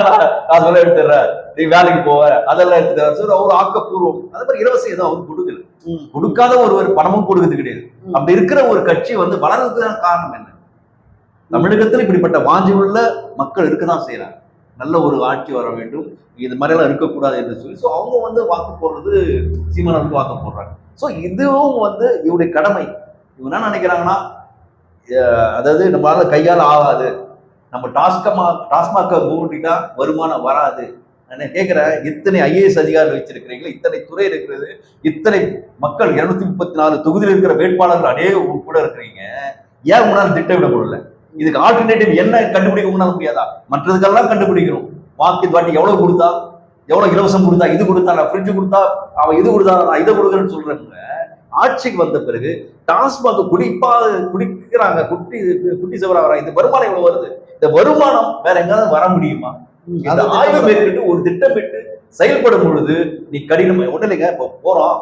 நான் சொல்ல எடுத்துறேன், நீ வேலைக்கு போவ, அதெல்லாம் எடுத்துட்டு அவர் ஆக்கப்பூர்வம். அதே மாதிரி இலவசம் எதுவும் அவருக்கு கொடுக்கல, கொடுக்காத ஒரு பணமும் கொடுக்குறது கிடையாது. அப்படி இருக்கிற ஒரு கட்சி வந்து வளர்றதுக்கான காரணம் என்ன? தமிழகத்தில் இப்படிப்பட்ட வாஞ்சி உள்ள மக்கள் இருக்கதான் செய்யறாங்க. நல்ல ஒரு ஆட்சி வர வேண்டும், இது மாதிரி எல்லாம் இருக்கக்கூடாது என்று சொல்லி அவங்க வந்து வாக்கு போடுறது, சீமானவருக்கு வாக்கு போடுறாங்க. ஸோ இதுவும் வந்து இவருடைய கடமை. இவங்க என்ன நினைக்கிறாங்கன்னா, அதாவது நம்மளால கையால் ஆகாது, நம்ம டாஸ்மாக மூடிட்டா வருமானம் வராது. நான் கேட்கிறேன், இத்தனை ஐஏஎஸ் அதிகாரிகள் வச்சிருக்கிறீங்க, இத்தனை துறை இருக்கிறது, இத்தனை மக்கள் 234 தொகுதியில் இருக்கிற வேட்பாளர்கள் அநேக கூட இருக்கிறீங்க, ஏன் உங்களால் திட்டமிட முடியல? இதுக்கு ஆல்டர்னேட்டிவ் என்ன கண்டுபிடிக்க முடியாதா? மற்றதுக்கெல்லாம் கண்டுபிடிக்கணும். வாக்கு வாட்டி எவ்வளவு கொடுத்தா, எவ்வளவு இலவசம் கொடுத்தா, இது கொடுத்தா, நான் ஃப்ரிட்ஜ் கொடுத்தா, அவன் இது கொடுத்தா, நான் இதை கொடுக்குறேன்னு சொல்றவங்க ஆட்சிக்கு வந்த பிறகு டாஸ்மாக் குடிக்கிறாங்க, குட்டி சிவரா வராங்க. இந்த வருமானம் இவ்வளவு வருது, இந்த வருமானம் வேற எங்காவது வர முடியுமா? இந்த ஆய்வு மேற்கொண்டு ஒரு திட்டமிட்டு செயல்படும் பொழுது நீ கடினம் ஒண்ணு இல்லைங்க. இப்போ போறோம்,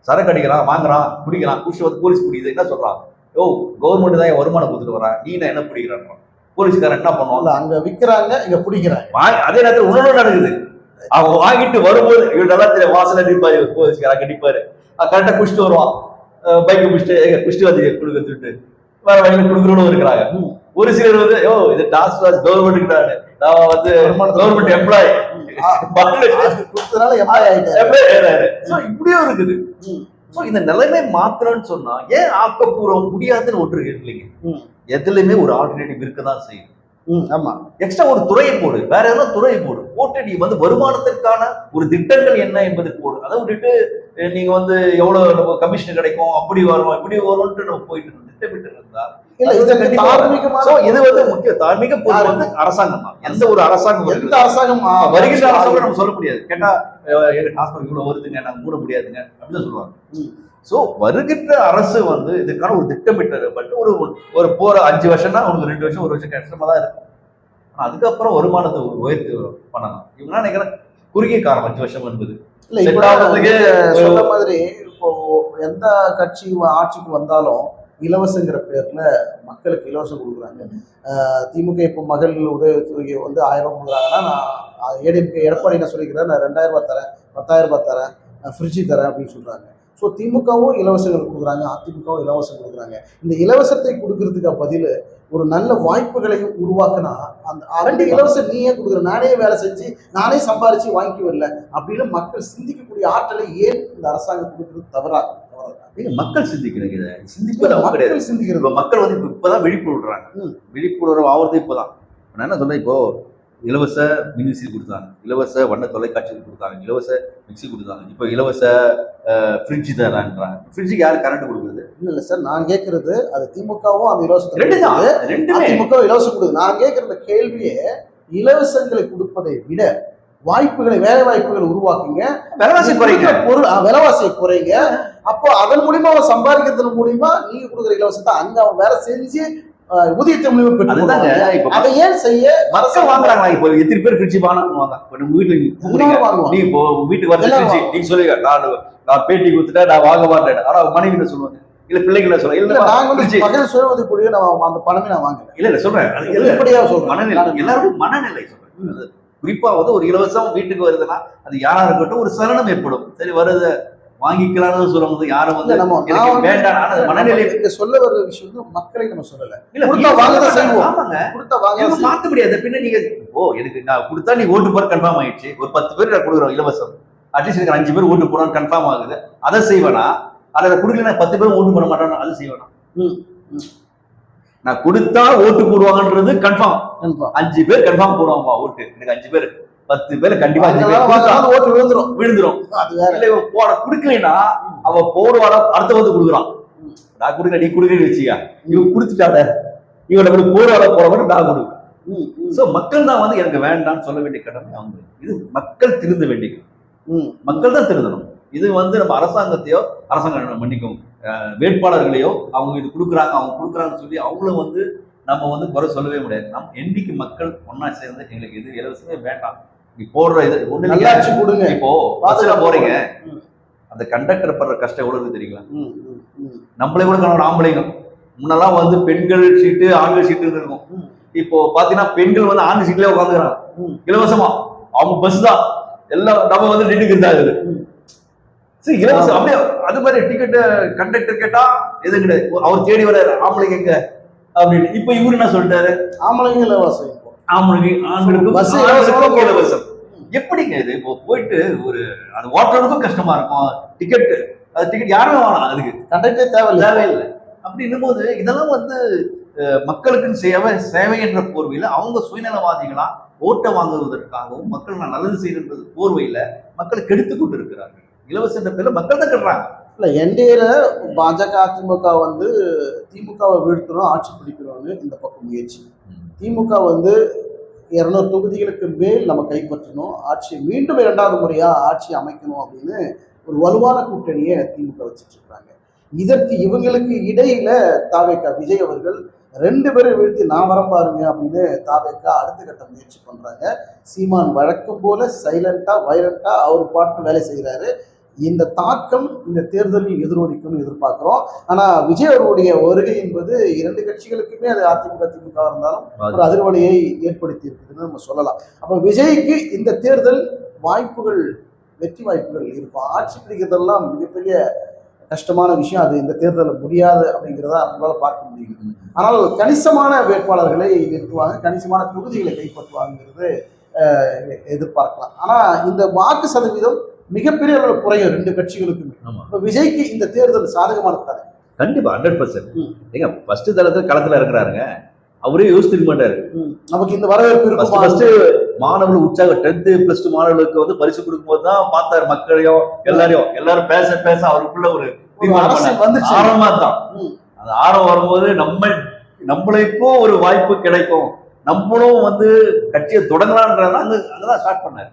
சரக்கு அடிக்கிறான், வாங்குறான், குடிக்கிறான், குடிச்சு வந்து போலீஸ் குடிக்குது, என்ன சொல்றான்? ஓ, கவர்மெண்ட் தான் வருமானம் கொடுத்துட்டு வரான், நீ என்ன பிடிக்கிறான்? போலீஸ்காரன் என்ன பண்ணுவாங்க? அங்க விற்கிறாங்க, இங்க பிடிக்கிறாங்க. அதே நேரத்தில் உணர்வு நடக்குது. அவங்க வாங்கிட்டு வரும்போது இவங்க தெரியும், வாசல நிற்பாரு, போலீஸ்காரன் அங்க நிற்பாரு, கரெக்டா குடிச்சிட்டு வருவான், பைக்கு குடிச்சிட்டு வந்து கொடுத்துட்டு வேற வகையில கொடுக்குறவங்களும் இருக்கிறாங்க. ஒரு சிலர் வந்து இது டாஸ்மாக் கவர்மெண்ட், நான் வந்து கவர்மெண்ட் எம்ப்ளாய் இப்படியும் இருக்குது. இந்த நிலைமை மாத்திரம்னு சொன்னா ஏன் ஆக்கப்பூர்வம் முடியாதுன்னு ஒன்று இல்லைங்க. எதுலையுமே ஒரு ஆல்டர்னேட்டிவ் இருக்கதான் செய்யும். ஆமா, எக்ஸ்ட்ரா ஒரு துறையை போடு, வேற ஏதாவது துறையை போட்டு நீ வந்து வருமானத்திற்கான ஒரு திட்டங்கள் என்ன என்பது போடு. அதை விட்டுட்டு நீங்க வந்து எவ்வளவு கமிஷன் கிடைக்கும், அப்படி வரும் இப்படி வரும்னு நம்ம போயிட்டு திட்டமிட்டு இருந்தா இது வந்து முக்கிய தார்மீக பொருள் வந்து அரசாங்கம் தான். எந்த ஒரு அரசாங்கம் வருகின்ற அரசாங்கம் நம்ம சொல்ல முடியாது. கேட்டா டாஸ்மாக் இவ்வளவு வருதுங்க, நாங்க மூட முடியாதுங்க அப்படின்னு சொல்லுவாங்க. சோ வருகின்ற அரசு வந்து இதுக்கான ஒரு திட்டமிட்டு ஒரு போற 5 வருஷம்னா உனக்கு 2 வருஷம் 1 வருஷம் கஷ்டமா தான் இருக்கும். ஆனா அதுக்கப்புறம் வருமானத்தை உயர்த்தி பண்ணலாம். இவங்க நினைக்கிறேன் குறுகிய காலம் 5 வருஷம் என்பது சொல்ற மாதிரி. இப்போ எந்த கட்சி ஆட்சிக்கு வந்தாலும் இலவசங்கிற பேர்ல மக்களுக்கு இலவசம் கொடுக்குறாங்க. திமுக இப்போ மகள் உதவித்தொகை வந்து 1000 ரூபாய் கொடுக்குறாங்கன்னா, நான் ஏடிஎம்கே எடப்பாடி என்ன சொல்லிக்கிறேன், நான் 2000 ரூபாய் தரேன், 10,000 ரூபாய் தரேன், ஃப்ரிட்ஜு தரேன் அப்படின்னு சொல்றாங்க. ஸோ திமுகவும் இலவசங்கள் கொடுக்குறாங்க, அதிமுகவும் இலவசம் கொடுக்குறாங்க. இந்த இலவசத்தை கொடுக்கறதுக்கு பதில் ஒரு நல்ல வாய்ப்புகளையும் உருவாக்கினா அந்த இலவசம் நீயே கொடுக்குற, நானே வேலை செஞ்சு நானே சம்பாரிச்சு வாங்கி வரல அப்படின்னு மக்கள் சிந்திக்கக்கூடிய ஆற்றலை ஏன் இந்த அரசாங்கம் கொடுக்குறது தவறாக? மக்கள் சிந்திக்கிறது மக்கள் வந்து இப்பதான் விழிப்புணர்வு விழிப்புணர்வு ஆகுறது இப்பதான். நான் என்ன சொல்றேன், இப்போ இலவச மின்விசிறி கொடுத்தாங்க, இலவச வண்ண தொலைக்காட்சி கொடுத்தாங்க, இலவச மிக்சி கொடுத்தாங்க, இப்போ இலவச ஃப்ரிட்ஜ் தரான்றாங்க. ஃப்ரிட்ஜுக்கு யாரு கரண்ட் கொடுக்குறது? இல்ல சார், நான் கேட்கறது அது திமுகவும் அந்த இலவசத்தை திமுக இலவசம் கொடுக்குது. நான் கேட்கற கேள்வியே, இலவசங்களை கொடுப்பதை விட வாய்ப்புகளை, வேலை வாய்ப்புகளை உருவாக்குங்க, விலைவாசி குறைங்க, விலைவாசியை குறைங்க. அப்போ அதன் மூலியமா அவன் சம்பாதிக்கிறது மூலியமா நீங்க கொடுக்குற இலவசத்தை அங்க அவன் வேலை செஞ்சு ஊதியத்தை மூலியமா அதை ஏன் செய்ய மக்கள் வாங்குறாங்களா? இப்போ எத்தனை பேர் ஃப்ரிட்ஜ் வாங்குவாங்க? நீ இப்போ வீட்டுக்கு வந்து நீங்க சொல்லுங்க, நான் பேட்டி கொடுத்துட்டேன், நான் வாங்க மாட்டேன். ஆனா மனைவி சொல்லுவாங்க, இல்ல பிள்ளைங்க சொல்லுவாங்க, இல்ல நாங்க மகன் சுயமதி கூடிய நான் அந்த பணமே நான் வாங்கல. இல்ல சொல்றேன், மனநிலை எல்லாரும் மனநிலை சொல்றேன். குறிப்பா வந்து ஒரு இலவசம் வீட்டுக்கு வருதுன்னா அது யாரா இருக்கட்டும் ஒரு சலனம் ஏற்படும். சரி வருது வாங்கிக்கலாம்னு சொல்லும்போது யாரும் வந்து வேண்டாம் மனநிலை சொல்ல வர்ற விஷயம் மக்களை நம்ம சொல்லல. மாத்த முடியாது. பின்ன நீங்க எனக்கு நான் கொடுத்தா நீ ஓட்டு போற கன்ஃபார்ம் ஆயிடுச்சு, ஒரு 10 பேர் நான் கொடுக்குறோம் இலவசம், அட்லீஸ்ட் எனக்கு 5 பேர் ஓட்டு போடணும் கன்ஃபார்ம் ஆகுது, அதை செய்வேனா? அதை கொடுக்கல 10 பேரும் ஓட்டு போட மாட்டானு அது செய்வேனா? நான் கொடுத்தா ஓட்டு போடுவாங்கன்றது கன்ஃபார்ம். 5 பேர் கன்ஃபார்ம் போடுவாங்க ஓட்டு, எனக்கு 5 பேர் 10 பேர் கண்டிப்பா ஓட்டு விழுந்துரும். போட குடுக்கலைன்னா அவ போடுவாட அடுத்த வந்து கொடுக்குறான். நான் கொடுக்க நீ கொடுக்க வச்சியா, இவன் கொடுத்துட்டாட, இவன் நம்மளுக்கு போடுவாட போறவன் நான் கொடுக்குறேன். சோ மக்கள் தான் வந்து எனக்கு வேண்டாம்னு சொல்ல வேண்டிய கடமை அவங்க. இது மக்கள் திருந்த வேண்டிய மக்கள் தான் திருந்தணும். இது வந்து நம்ம அரசாங்கத்தையோ அரசாங்கம் மன்னிக்கும் வேட்பாளர்களையோ அவங்க இது கொடுக்குறாங்க அவங்க கொடுக்குறாங்கன்னு சொல்லி அவங்களும் வந்து நம்ம வந்து குறை சொல்லவே முடியாது. நம்ம என்னைக்கு மக்கள் ஒன்னா சேர்ந்து எங்களுக்கு இது இலவசமே வேண்டாம், நீ போடுற இது ஒண்ணு கொடுங்க. இப்போ பஸ்ல போறீங்க, அந்த கண்டக்டர் படுற கஷ்டம் எவ்வளவு தெரியுங்களா? நம்மளே கூட கணவன் ஆம்பளைங்க முன்னெல்லாம் வந்து பெண்கள் சீட்டு ஆண்கள் சீட்டு இருக்கும். இப்போ பாத்தீங்கன்னா பெண்கள் வந்து ஆண் சீட்லயே உட்காந்துக்கிறாங்க இலவசமா, அவங்க பஸ் தான் எல்லாம் நம்ம வந்து நின்றுக்கு இருந்தாங்க. சரி இலவசம் அப்படியே அது மாதிரி டிக்கெட் கண்டக்டர் கேட்டா எது கிடையாது, அவர் தேடி வர ஆம்பளைங்க எங்க அப்படின்னு. இப்ப இவரு என்ன சொல்லிட்டாரு, ஆம்பளைங்க இலவசம், ஆம்பளைங்க ஆண்களுக்கு இலவசம். எப்படிங்க இது? இப்போ போயிட்டு ஒரு அது ஓட்டுறதுக்கும் கஷ்டமா இருக்கும், டிக்கெட் அது டிக்கெட் யாருமே வேணாம், அதுக்கு கண்டக்டர் தேவையில்லை. அப்படின்னும் போது இதெல்லாம் வந்து மக்களுக்குன்னு சேவை என்ற போர்வையில அவங்க சுயநலவாதிகளா ஓட்டை வாங்குவதற்காகவும் மக்கள் நான் நல்லது செய்யறது போர்வையில மக்களை கெடுத்து கொண்டு இருக்கிறார்கள். இலவச பேர்ல மக்கள் தான் கட்டுறாங்க. இல்லை என்டிஏல பாஜக அதிமுக வந்து திமுகவை வீழ்த்தணும், ஆட்சி பிடிக்கணும்னு இந்த பக்கம் முயற்சி. திமுக வந்து 200 தொகுதிகளுக்கு மேல் நம்ம கைப்பற்றணும், ஆட்சி மீண்டும் 2வது முறையா ஆட்சி அமைக்கணும் அப்படின்னு ஒரு வலுவான கூட்டணியை திமுக வச்சுட்டு இருக்காங்க. இதற்கு இவங்களுக்கு இடையில தாவேகா விஜய் அவர்கள் 2 பேரை வீழ்த்தி நான் வரம் பாருங்க அப்படின்னு தாவேகா அடுத்த கட்ட முயற்சி பண்றாங்க. சீமான் வழக்கம் போல சைலண்டா வைலண்டா அவர் பாட்டு வேலை செய்கிறாரு. இந்த தாக்கம் இந்த தேர்தலில் எதிரொலிக்கும்னு எதிர்பார்க்கிறோம். ஆனா விஜய் அவருடைய வருகை என்பது 2 கட்சிகளுக்குமே அது அதிமுக திமுக இருந்தாலும் ஒரு அதிர்வலையை ஏற்படுத்தி இருக்குதுன்னு நம்ம சொல்லலாம். அப்ப விஜய்க்கு இந்த தேர்தல் வாய்ப்புகள், வெற்றி வாய்ப்புகள் இருக்கும். ஆட்சி பிடிக்கிறதெல்லாம் மிகப்பெரிய கஷ்டமான விஷயம். அது இந்த தேர்தலில் முடியாது அப்படிங்கிறத நம்மளால பார்க்க முடியுது. ஆனால் கணிசமான வேட்பாளர்களை நிறுத்துவாங்க, கணிசமான தொகுதிகளை கைப்பற்றுவாங்கிறது எதிர்பார்க்கலாம். ஆனா இந்த வாக்கு சதவீதம் மிகப்பெரிய அளவில் குறையும் 2 கட்சிகளுக்குமே. இப்ப விஜய்க்கு இந்த தேர்தல் சாதகமானது தானே? கண்டிப்பா 100%. ஏங்க ஃபர்ஸ்ட் தளத்துல களத்துல இருக்கிறாருங்க, அவரே யோசிச்சிருக்க மாட்டாரு. நமக்கு இந்த வரவேற்பு இருக்கும். ஃபர்ஸ்ட் மாணவர்கள் உற்சாக 10th + 2 மாணவர்களுக்கு வந்து பரிசு கொடுக்கும்போது தான் பார்த்தாரு மக்களையும் எல்லாரும் பேச பேச அவருக்குள்ள ஒரு ஆரம்பமா தான். அந்த ஆர்வம் வரும்போது நம்மளை இப்போ ஒரு வாய்ப்பு கிடைக்கும், நம்மளும் வந்து கட்சியை தொடங்கலான்றதான் அங்கதான் ஸ்டார்ட் பண்ணாரு.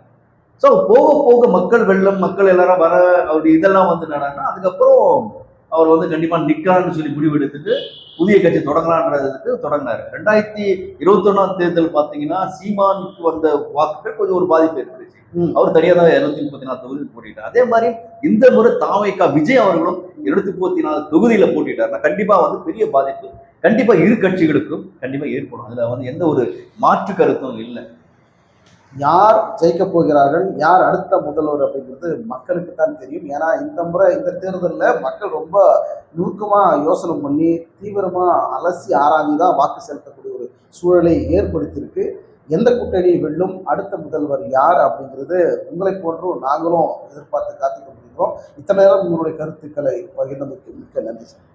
ஸோ போக போக மக்கள் வெள்ளம், மக்கள் எல்லாரும் வர அவருடைய இதெல்லாம் வந்து என்னன்னா அதுக்கப்புறம் அவர் வந்து கண்டிப்பா நிக்கலான்னு சொல்லி முடிவு எடுத்துட்டு புதிய கட்சி தொடங்கலான்றதுக்கு தொடங்கினாரு. 2021 தேர்தல் பாத்தீங்கன்னா சீமானுக்கு வந்த வாக்குகள் கொஞ்சம் ஒரு பாதிப்பு ஏற்படுச்சு. அவர் தனியாக தான் 234 தொகுதி போட்டிட்டார். அதே மாதிரி இந்த முறை தாவேகா விஜய் அவர்களும் 234 தொகுதியில போட்டிட்டார். கண்டிப்பா வந்து பெரிய பாதிப்பு கண்டிப்பா இரு கட்சிகளுக்கும் கண்டிப்பா ஏற்படும். அதுல வந்து எந்த ஒரு மாற்று கருத்தும் இல்லை. யார் ஜெயிக்க போகிறார்கள், யார் அடுத்த முதல்வர் அப்படிங்கிறது மக்களுக்கு தான் தெரியும். ஏன்னா இந்த முறை இந்த தேர்தலில் மக்கள் ரொம்ப நுணுக்கமாக யோசனை பண்ணி தீவிரமாக அலசி ஆராய்ந்து தான் வாக்கு செலுத்தக்கூடிய ஒரு சூழலை ஏற்படுத்தியிருக்கு. எந்த கூட்டணி வெல்லும், அடுத்த முதல்வர் யார் அப்படிங்கிறது உங்களை போன்றும் நாங்களும் எதிர்பார்த்து காத்துக் கொண்டிருக்கிறோம். இத்தனை நேரம் உங்களுடைய கருத்துக்களை பகிர்ந்தமைக்கு மிக்க நன்றி சார்.